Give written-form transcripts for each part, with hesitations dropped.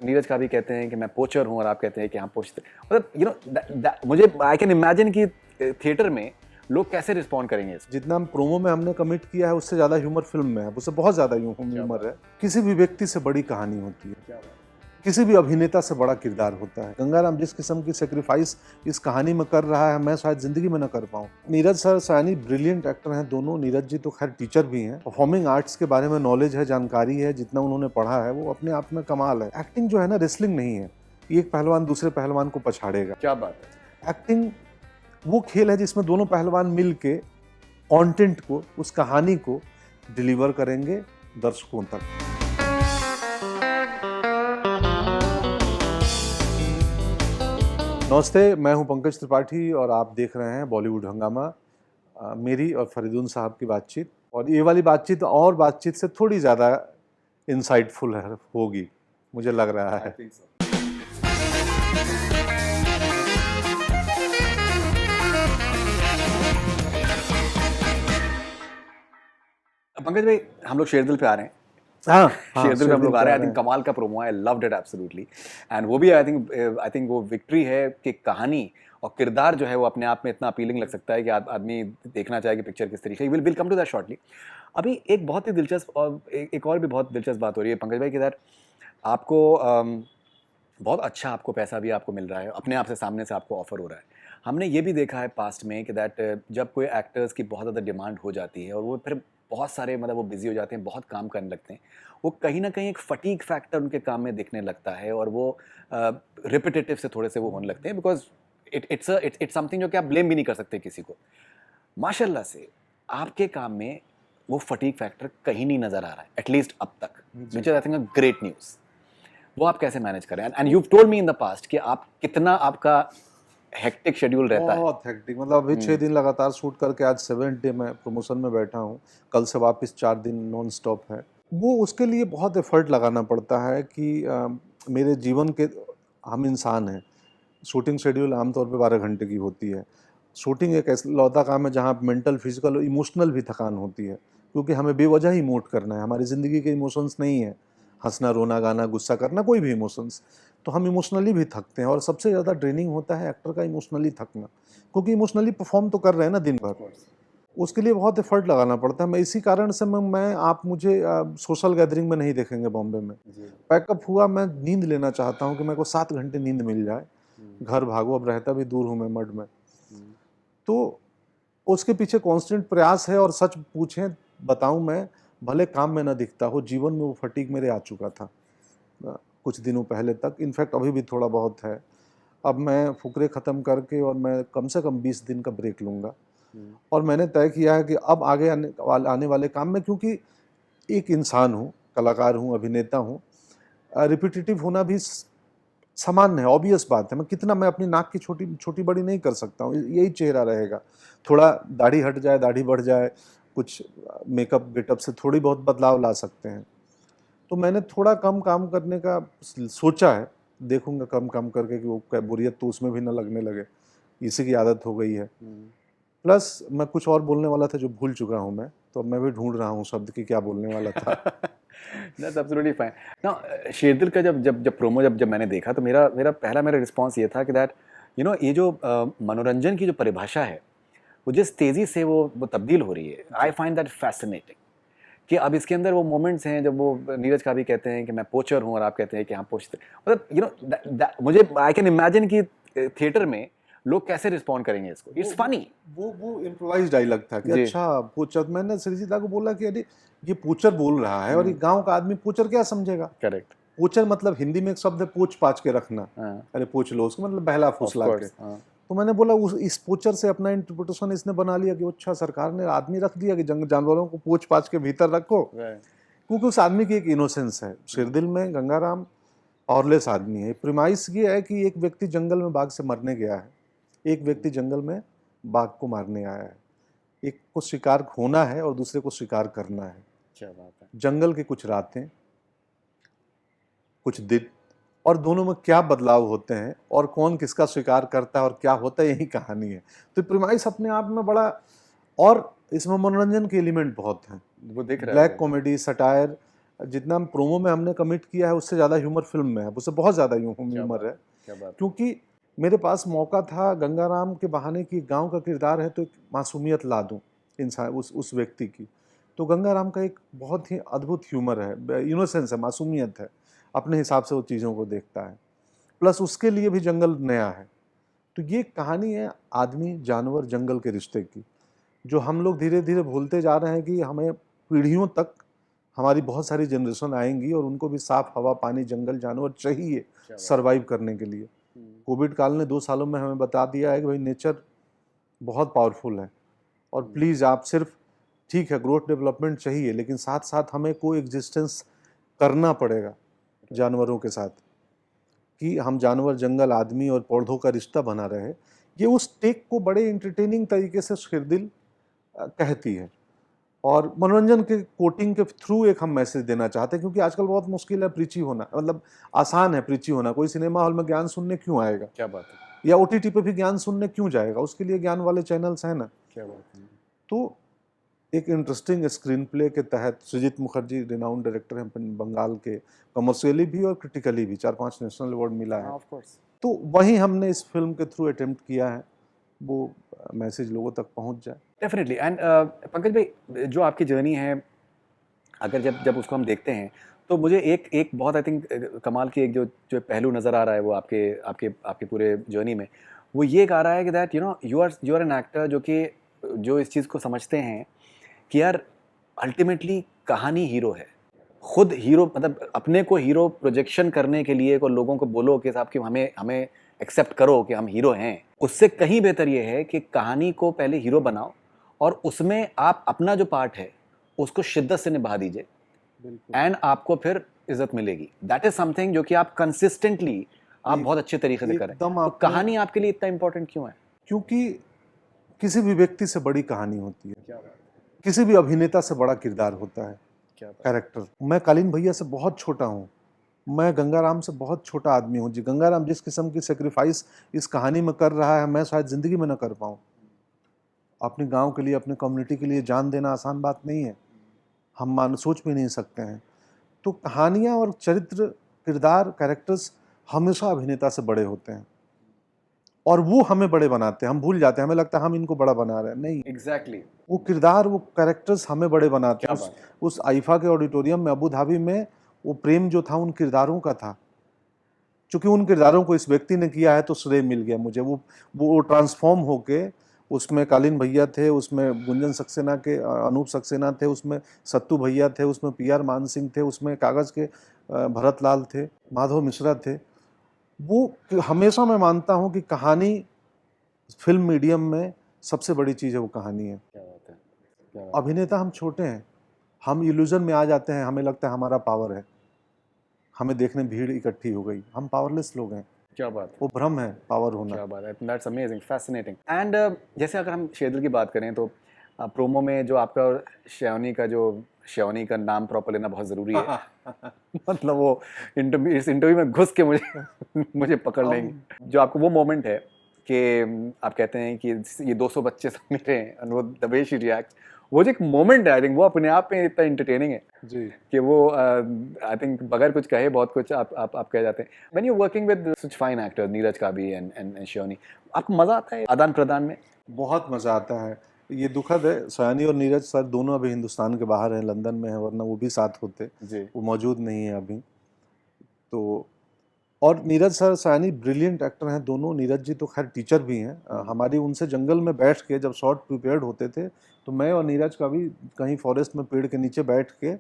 नीरज का भी कहते हैं कि मैं पोचर हूँ और आप कहते हैं कि हाँ पोचते, मतलब मुझे आई कैन इमेजिन कि थिएटर में लोग कैसे रिस्पॉन्ड करेंगे इसको। जितना हम प्रोमो में हमने कमिट किया है उससे ज़्यादा ह्यूमर फिल्म में है, उससे बहुत ज़्यादा ह्यूमर है। किसी भी व्यक्ति से बड़ी कहानी होती है, किसी भी अभिनेता से बड़ा किरदार होता है। गंगाराम जिस किस्म की सेक्रीफाइस इस कहानी में कर रहा है, मैं शायद जिंदगी में न कर पाऊँ। नीरज सर सयानी ब्रिलियंट एक्टर हैं दोनों। नीरज जी तो खैर टीचर भी हैं। परफॉर्मिंग आर्ट्स के बारे में नॉलेज है, जानकारी है, जितना उन्होंने पढ़ा है वो अपने आप में कमाल है। एक्टिंग जो है ना, रेसलिंग नहीं है, एक पहलवान दूसरे पहलवान को पछाड़ेगा। क्या बात है। एक्टिंग वो खेल है जिसमें दोनों पहलवान मिल के कॉन्टेंट को, उस कहानी को डिलीवर करेंगे दर्शकों तक। नमस्ते, मैं हूं पंकज त्रिपाठी और आप देख रहे हैं बॉलीवुड हंगामा। मेरी और फरीदुन साहब की बातचीत, और ये वाली बातचीत और बातचीत से थोड़ी ज़्यादा इंसाइटफुल होगी, मुझे लग रहा है। पंकज भाई, हम लोग शेरदिल पे आ रहे हैं। हाँ, शेरदिल पे हम लोग आ रहे हैं। आई थिंक कमाल का प्रोमो है, I loved it absolutely. And वो भी आई थिंक वो विक्ट्री है कि कहानी और किरदार जो है वो अपने आप में इतना अपीलिंग लग सकता है कि आदमी देखना चाहे कि पिक्चर किस तरीके की। Will come to that shortly. अभी एक बहुत ही दिलचस्प और एक और भी बहुत दिलचस्प बात हो रही है पंकज भाई कि दैट आपको बहुत अच्छा आपको पैसा भी आपको मिल रहा है, अपने आप से सामने से आपको ऑफर हो रहा है। हमने ये भी देखा है पास्ट में कि दैट जब कोई एक्टर्स की बहुत ज़्यादा डिमांड हो जाती है और वो फिर बहुत सारे मतलब वो बिजी हो जाते हैं, बहुत काम करने लगते हैं, वो कहीं ना कहीं एक फटीग फैक्टर उनके काम में दिखने लगता है और वो रिपीटेटिव से थोड़े से वो होने लगते हैं, बिकॉज इट्स समथिंग जो कि आप ब्लेम भी नहीं कर सकते किसी को। माशाल्लाह से आपके काम में वो फटीग फैक्टर कहीं नहीं नज़र आ रहा है, एटलीस्ट अब तक, which is I think a great news. वो आप कैसे मैनेज करें? And you told me in the past कि आप कितना आपका हेक्टिक शेड्यूल रहता है। बहुत हेक्टिक, मतलब अभी 6 दिन लगातार शूट करके आज 7th डे में प्रमोशन में बैठा हूँ। कल से वापस 4 दिन नॉन स्टॉप है। वो उसके लिए बहुत एफर्ट लगाना पड़ता है कि मेरे जीवन के, हम इंसान हैं, शूटिंग शेड्यूल आमतौर पे 12 घंटे की होती है। शूटिंग एक ऐसा लौता काम है जहाँ मेंटल, फिजिकल और इमोशनल भी थकान होती है, क्योंकि हमें बेवजह ही इमोट करना है। हमारी ज़िंदगी के इमोशंस नहीं है हंसना, रोना, गाना, गुस्सा करना, कोई भी इमोशंस। तो हम इमोशनली भी थकते हैं और सबसे ज़्यादा ड्रेनिंग होता है एक्टर का इमोशनली थकना, क्योंकि इमोशनली परफॉर्म तो कर रहे हैं ना दिन भर। उसके लिए बहुत एफर्ट लगाना पड़ता है। मैं इसी कारण से मैं आप मुझे सोशल गैदरिंग में नहीं देखेंगे बॉम्बे में। पैकअप हुआ, मैं नींद लेना चाहता हूँ कि मेरे को 7 घंटे नींद मिल जाए। घर भागो, अब रहता भी दूर हूँ मैं, मड में। तो उसके पीछे कांस्टेंट प्रयास है। और सच पूछें, बताऊं, मैं भले काम में ना दिखता हो, जीवन में वो फटीग मेरे आ चुका था कुछ दिनों पहले तक। इनफैक्ट अभी भी थोड़ा बहुत है। अब मैं फुकरे ख़त्म करके और मैं कम से कम 20 दिन का ब्रेक लूँगा। और मैंने तय किया है कि अब आगे आने वाले काम में, क्योंकि एक इंसान हूँ, कलाकार हूँ, अभिनेता हूँ, रिपीटेटिव होना भी सामान्य है, ऑब्वियस बात है। मैं अपनी नाक की छोटी छोटी बड़ी नहीं कर सकता हूँ, यही चेहरा रहेगा। थोड़ा दाढ़ी हट जाए, दाढ़ी बढ़ जाए, कुछ मेकअप गेटअप से थोड़ी बहुत बदलाव ला सकते हैं। तो मैंने थोड़ा कम काम करने का सोचा है। देखूंगा कम कम करके कि वो बोरियत तो उसमें भी ना लगने लगे, इसी की आदत हो गई है। प्लस मैं कुछ और बोलने वाला था जो भूल चुका हूँ मैं, तो मैं भी ढूंढ रहा हूँ शब्द की क्या बोलने वाला था। That's absolutely fine. Now, शेरदिल का जब प्रोमो जब मैंने देखा तो मेरा रिस्पॉन्स ये था कि दैट ये जो मनोरंजन की जो परिभाषा है वो जिस तेज़ी से वो तब्दील हो रही है, आई फाइंड दैट फैसिनेटिंग। कि अब इसके अंदर वो मोमेंट्स हैं जब वो नीरज का भी कहते हैं कि मैं पोचर हूँ और आप कहते हैं कि हाँ पोचते, मतलब मुझे आई कैन इमेजिन कि थिएटर में लोग कैसे रिस्पॉन्ड करेंगे इसको। It's funny. वो इम्प्रोवाइज डायलॉग था कि अच्छा पोचर। मैंने सृजिता को बोला कि अरे ये पोचर बोल रहा है और ये गांव का आदमी पोचर क्या समझेगा। करेक्ट। पोचर मतलब हिंदी में एक शब्द है पोच पाच के रखना। अरे पोच लो, उसको मतलब बहला फुसला के। तो मैंने बोला इस पोचर से अपना इंटरप्रिटेशन इसने बना लिया कि अच्छा सरकार ने आदमी रख दिया कि जानवरों को पोच पाच के भीतर रखो, क्योंकि उस आदमी की एक इनोसेंस है। शेरदिल में गंगाराम पावरलेस आदमी है। प्रीमाइस ये है कि एक व्यक्ति जंगल में बाघ से मरने गया है, एक व्यक्ति जंगल में बाघ को मारने आया है। एक को शिकार होना है और दूसरे को शिकार करना है। क्या बात है। जंगल की कुछ रातें, कुछ दिन, और दोनों में क्या बदलाव होते हैं और कौन किसका शिकार करता है और क्या होता है, यही कहानी है। तो प्रीमाइस अपने आप में बड़ा, और इसमें मनोरंजन के एलिमेंट बहुत हैं। वो दिख रहा है, ब्लैक कॉमेडी, सटायर, जितना प्रोमो में हमने कमिट किया है उससे ज़्यादा ह्यूमर फिल्म में है, उससे बहुत ज़्यादा ह्यूमर है। क्या बात। क्योंकि मेरे पास मौका था गंगाराम के बहाने कि गांव का किरदार है तो एक मासूमियत ला दूं इंसान उस व्यक्ति की। तो गंगाराम का एक बहुत ही अद्भुत ह्यूमर है, इनोसेंस है, मासूमियत है, अपने हिसाब से वो चीज़ों को देखता है, प्लस उसके लिए भी जंगल नया है। तो ये कहानी है आदमी जानवर जंगल के रिश्ते की, जो हम लोग धीरे धीरे भूलते जा रहे हैं कि हमें पीढ़ियों तक हमारी बहुत सारी जनरेशन आएंगी और उनको भी साफ हवा, पानी, जंगल, जानवर चाहिए सरवाइव करने के लिए। कोविड काल ने 2 सालों में हमें बता दिया है कि भाई नेचर बहुत पावरफुल है और प्लीज़ आप सिर्फ, ठीक है ग्रोथ डेवलपमेंट चाहिए लेकिन साथ साथ हमें को एग्जिस्टेंस करना पड़ेगा जानवरों के साथ, कि हम जानवर, जंगल, आदमी और पौधों का रिश्ता बना रहे। ये उस टेक को बड़े इंटरटेनिंग तरीके से शेरदिल कहती है और मनोरंजन के कोटिंग के थ्रू एक हम मैसेज देना चाहते हैं, क्योंकि आजकल बहुत मुश्किल है प्रीची होना, मतलब आसान है प्रीची होना। कोई सिनेमा हॉल में ज्ञान सुनने क्यों आएगा? क्या बात है। या ओटीटी पे भी ज्ञान सुनने क्यों जाएगा? उसके लिए ज्ञान वाले चैनल्स हैं ना। क्या बात है। तो एक इंटरेस्टिंग स्क्रीन प्ले के तहत सृजित मुखर्जी रिनाउंड डायरेक्टर हैं बंगाल के, कमर्शियली भी और क्रिटिकली भी 4-5 नेशनल अवार्ड मिला है। Of course. तो वही हमने इस फिल्म के थ्रू अटेम्प्ट किया है, वो मैसेज लोगों तक पहुंच जाए। डेफिनेटली। एंड पंकज भाई, जो आपकी जर्नी है, अगर जब जब उसको हम देखते हैं तो मुझे एक बहुत आई थिंक कमाल की एक जो पहलू नज़र आ रहा है वो आपके आपके आपके पूरे जर्नी में, वो ये आ रहा है कि that you are an actor जो इस चीज़ को समझते हैं कि यार अल्टीमेटली कहानी हीरो है, खुद हीरो, मतलब अपने को हीरो प्रोजेक्शन करने के लिए को लोगों को बोलो कि साहब कि हमें हमें एक्सेप्ट करो कि हम हीरो हैं, उससे कहीं बेहतर ये है कि कहानी को पहले हीरो बनाओ और उसमें आप अपना जो पार्ट है उसको शिद्दत से निभा दीजिए एंड आपको फिर इज्जत मिलेगी। दैट इज समथिंग जो कि आप कंसिस्टेंटली आप बहुत अच्छे तरीके से करें। तो कहानी आपके लिए इतना इंपॉर्टेंट क्यों है? क्योंकि किसी भी व्यक्ति से बड़ी कहानी होती है, किसी भी अभिनेता से बड़ा किरदार होता है, कैरेक्टर। मैं कालीन भैया से बहुत छोटा हूँ, मैं गंगाराम से बहुत छोटा आदमी हूँ जी। गंगाराम जिस किस्म की सेक्रीफाइस इस कहानी में कर रहा है, मैं शायद जिंदगी में ना कर पाऊँ। अपने गांव के लिए, अपने कम्युनिटी के लिए जान देना आसान बात नहीं है, हम सोच भी नहीं सकते हैं। तो कहानियाँ और चरित्र, किरदार, कैरेक्टर्स हमेशा अभिनेता से बड़े होते हैं और वो हमें बड़े बनाते हैं। हम भूल जाते हैं, हमें लगता है हम इनको बड़ा बना रहे हैं, नहीं। एग्जैक्टली। वो किरदार, वो कैरेक्टर्स हमें बड़े बनाते हैं। क्या उस आईफा के ऑडिटोरियम में अबू धाबी में वो प्रेम जो था उन किरदारों का था। चूंकि उन किरदारों को इस व्यक्ति ने किया है तो श्रेय मिल गया मुझे। वो ट्रांसफॉर्म होके, उसमें कालीन भैया थे, उसमें गुंजन सक्सेना के अनूप सक्सेना थे, उसमें सत्तू भैया थे, उसमें पीआर मान सिंह थे, उसमें कागज़ के भरत लाल थे, माधव मिश्रा थे। वो हमेशा मैं मानता हूँ कि कहानी फिल्म मीडियम में सबसे बड़ी चीज़ है, वो कहानी है। क्या बात है। क्या बात अभिनेता हम छोटे हैं, हम इल्यूजन में आ जाते हैं, हमें लगता है हमारा पावर है, हमें देखने भीड़ इकट्ठी हो गई, हम पावरलेस लोग हैं। क्या बात है। वो भ्रम है पावर होना। क्या बात है। That's amazing, fascinating. एंड जैसे अगर हम शेरदिल की बात करें तो प्रोमो में जो आपका श्यावनी का नाम प्रॉपर लेना बहुत ज़रूरी है। मतलब वो इस इंटरव्यू में घुस के मुझे पकड़ लेंगे। जो आपको वो मोमेंट है कि आप कहते हैं कि ये 200 बच्चे सब मेरे हैं, और वो द वे शी रिएक्ट, वो जो एक मोमेंट है, आई थिंक वो अपने आप में इतना इंटरटेनिंग है जी कि वो आई थिंक बगैर कुछ कहे बहुत कुछ आप कह जाते हैं। When you working with such fine actor Neeraj Kabi and Shyavani, आपको मज़ा आता है आदान प्रदान में? बहुत मज़ा आता है। ये दुखद है, सयानी और नीरज सर दोनों अभी हिंदुस्तान के बाहर हैं, लंदन में है, वरना वो भी साथ होते। जी। वो मौजूद नहीं है अभी। तो और नीरज सर, सयानी ब्रिलियंट एक्टर हैं दोनों। नीरज जी तो खैर टीचर भी हैं। हमारी उनसे जंगल में बैठ के जब शॉट प्रिपेयर्ड होते थे तो मैं और नीरज का भी कहीं फॉरेस्ट में पेड़ के नीचे बैठ के,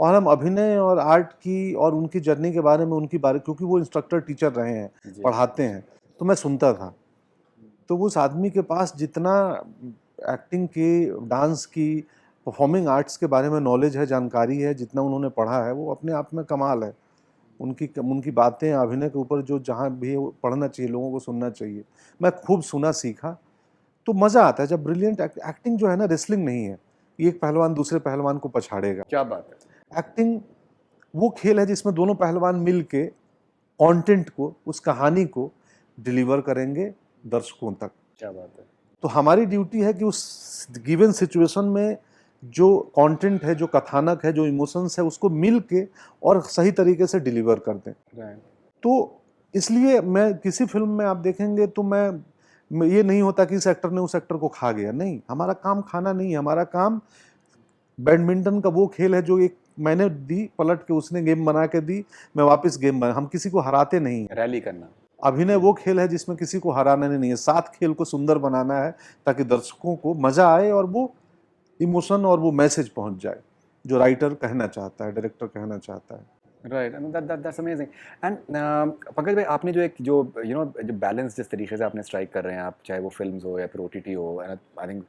और हम अभिनय और आर्ट की और उनकी जर्नी के बारे में, क्योंकि वो इंस्ट्रक्टर टीचर रहे हैं, पढ़ाते हैं, तो मैं सुनता था। तो उस आदमी के पास जितना एक्टिंग की, डांस की, परफॉर्मिंग आर्ट्स के बारे में नॉलेज है, जानकारी है, जितना उन्होंने पढ़ा है, वो अपने आप में कमाल है। उनकी बातें अभिनय के ऊपर जो जहाँ भी पढ़ना चाहिए, लोगों को सुनना चाहिए। मैं खूब सुना, सीखा, तो मज़ा आता है। जब ब्रिलियंट एक्टिंग जो है ना, रेसलिंग नहीं है, एक पहलवान दूसरे पहलवान को पछाड़ेगा। क्या बात है। एक्टिंग वो खेल है जिसमें दोनों पहलवान मिल के कॉन्टेंट को, उस कहानी को डिलीवर करेंगे दर्शकों तक। क्या बात है। तो हमारी ड्यूटी है कि उस गिवन सिचुएशन में जो कंटेंट है, जो कथानक है, जो इमोशंस है, उसको मिल के और सही तरीके से डिलीवर कर दें। तो इसलिए मैं किसी फिल्म में आप देखेंगे तो मैं ये नहीं होता कि इस एक्टर ने उस एक्टर को खा गया, नहीं, हमारा काम खाना नहीं है, हमारा काम बैडमिंटन का वो खेल है जो एक मैंने दी पलट के, उसने गेम बना के दी, मैं वापस गेम बना, हम किसी को हराते नहीं हैं। रैली करना। अभिनय वो खेल है जिसमें किसी को हराना नहीं है, साथ खेल को सुंदर बनाना है ताकि दर्शकों को मजा आए और वो इमोशन और वो मैसेज पहुंच जाए जो राइटर कहना चाहता है, डायरेक्टर कहना चाहता है। Right, that's amazing. And Pankaj भाई, आपने जो एक जो जो बैलेंस जिस तरीके से आपने स्ट्राइक कर रहे हैं आप, चाहे वो फिल्म्स हो या फिर OTT हो, I think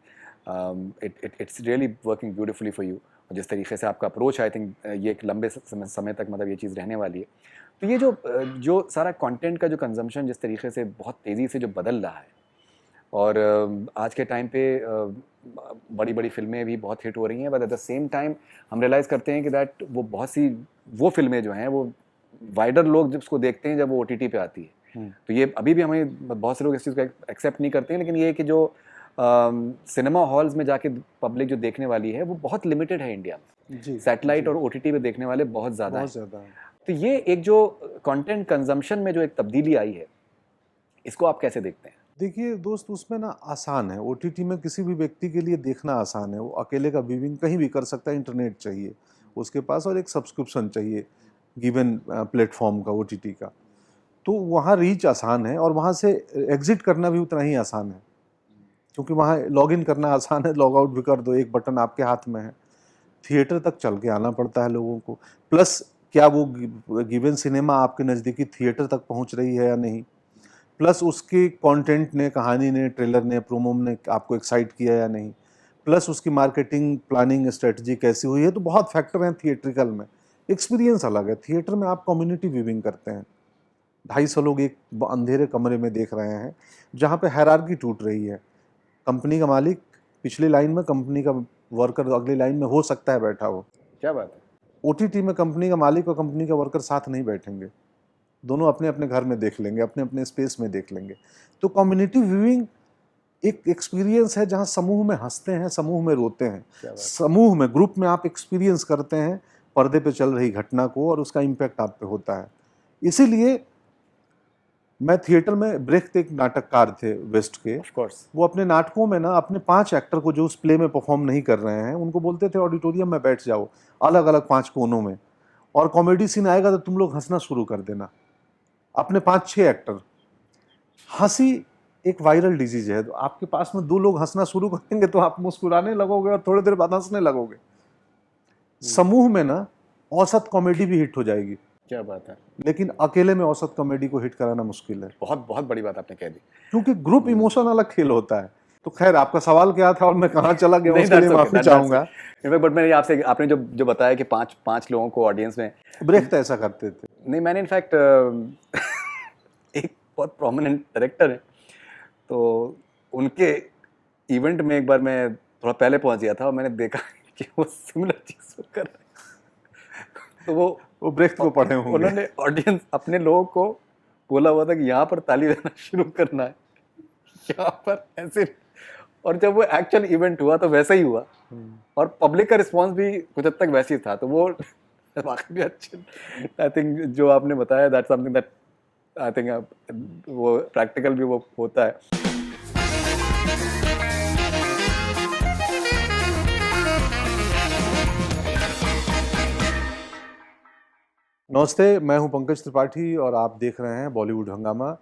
it's really working beautifully for you. और जिस तरीके से आपका अप्रोच है, आई थिंक ये एक लंबे समय तक मतलब ये चीज़ रहने वाली है। तो ये जो सारा कंटेंट का जो कंजम्पशन जिस तरीके से बहुत तेज़ी से जो बदल रहा है, और आज के टाइम पे बड़ी बड़ी फिल्में भी बहुत हिट हो रही हैं, but at the same time हम रियलाइज़ करते हैं कि दैट वो बहुत सी वो फिल्में जो हैं वो वाइडर लोग जब उसको देखते हैं जब वो OTT पे आती है। तो ये अभी भी हमें बहुत से लोग इस चीज़ को एक्सेप्ट नहीं करते हैं, लेकिन ये है कि जो सिनेमा हॉल्स में जाके पब्लिक जो देखने वाली है वो बहुत लिमिटेड है इंडिया में। जी, सैटेलाइट और OTT पे देखने वाले बहुत ज़्यादा हैं। तो ये एक जो कंटेंट कंजम्पशन में जो एक तब्दीली आई है, इसको आप कैसे देखते हैं? देखिए दोस्त, उसमें ना आसान है, OTT में किसी भी व्यक्ति के लिए देखना आसान है, वो अकेले का व्यूइंग कहीं भी कर सकता है, इंटरनेट चाहिए उसके पास और एक सब्सक्रिप्शन चाहिए गिवन प्लेटफॉर्म का, OTT का, तो वहाँ रीच आसान है और वहाँ से एग्जिट करना भी उतना ही आसान है, क्योंकि वहाँ लॉग इन करना आसान है, लॉग आउट भी कर दो, एक बटन आपके हाथ में है। थिएटर तक चल के आना पड़ता है लोगों को, प्लस क्या वो गिवन सिनेमा आपके नज़दीकी थिएटर तक पहुँच रही है या नहीं, प्लस उसके कंटेंट ने, कहानी ने, ट्रेलर ने, प्रोमो ने आपको एक्साइट किया या नहीं, प्लस उसकी मार्केटिंग प्लानिंग स्ट्रेटजी कैसी हुई है, तो बहुत फैक्टर हैं थिएट्रिकल में। एक्सपीरियंस अलग है, थिएटर में आप कम्युनिटी व्यूइंग करते हैं, 250 लोग एक अंधेरे कमरे में देख रहे हैं जहाँ पे हायरार्की टूट रही है, कंपनी का मालिक पिछली लाइन में, कंपनी का वर्कर अगली लाइन में हो सकता है बैठा हो। क्या बात है। OTT में कंपनी का मालिक और कंपनी का वर्कर साथ नहीं बैठेंगे, दोनों अपने अपने घर में देख लेंगे, अपने अपने स्पेस में देख लेंगे। तो कम्युनिटी व्यूइंग एक एक्सपीरियंस है जहाँ समूह में हंसते हैं, समूह में रोते हैं, समूह में, ग्रुप में आप एक्सपीरियंस करते हैं पर्दे पे चल रही घटना को और उसका इम्पैक्ट आप पे होता है। इसीलिए मैं थिएटर में, ब्रेख्त एक नाटककार थे वेस्ट के, ऑफ कोर्स, वो अपने नाटकों में ना अपने 5 एक्टर को जो उस प्ले में परफॉर्म नहीं कर रहे हैं उनको बोलते थे ऑडिटोरियम में बैठ जाओ अलग अलग 5 कोनों में, और कॉमेडी सीन आएगा तो तुम लोग हंसना शुरू कर देना। अपने 5-6 एक्टर, हंसी एक वायरल डिजीज है, तो आपके पास में 2 लोग हंसना शुरू करेंगे तो आप मुस्कुराने लगोगे और थोड़ी देर बाद हंसने लगोगे। समूह में ना औसत कॉमेडी भी हिट हो जाएगी। क्या बात है। लेकिन अकेले में औसत कॉमेडी को हिट कराना मुश्किल है। बहुत बहुत बड़ी बात आपने कह दी, क्योंकि ग्रुप इमोशन अलग खेल होता है। तो खैर, आपका सवाल क्या था और मैं कहाँ चला गया उसके लिए माफी चाहूंगा। बट मैंने आपसे, आपने जो बताया कि 5 लोगों को ऑडियंस में, ब्रेख्त ऐसा करते थे। नहीं, मैंने इनफैक्ट एक बहुत प्रोमिनेंट डायरेक्टर है, तो उनके इवेंट में एक बार मैं थोड़ा पहले पहुंच गया था और मैंने देखा कि वो सिमिलर चीज कर रहे हैं। तो वो ब्रेख्त को पढ़े होंगे। उन्होंने ऑडियंस, अपने लोगों को बोला हुआ था कि यहाँ पर ताली देना शुरू करना है, यहाँ पर ऐसे, और जब वो एक्चुअल इवेंट हुआ तो वैसा ही हुआ और पब्लिक का रिस्पांस भी कुछ हद तक वैसे ही था। तो वो वाकई अच्छे, आई थिंक जो आपने बताया, that's something that I think वो प्रैक्टिकल भी वो होता है। नमस्ते, मैं हूं पंकज त्रिपाठी और आप देख रहे हैं बॉलीवुड हंगामा।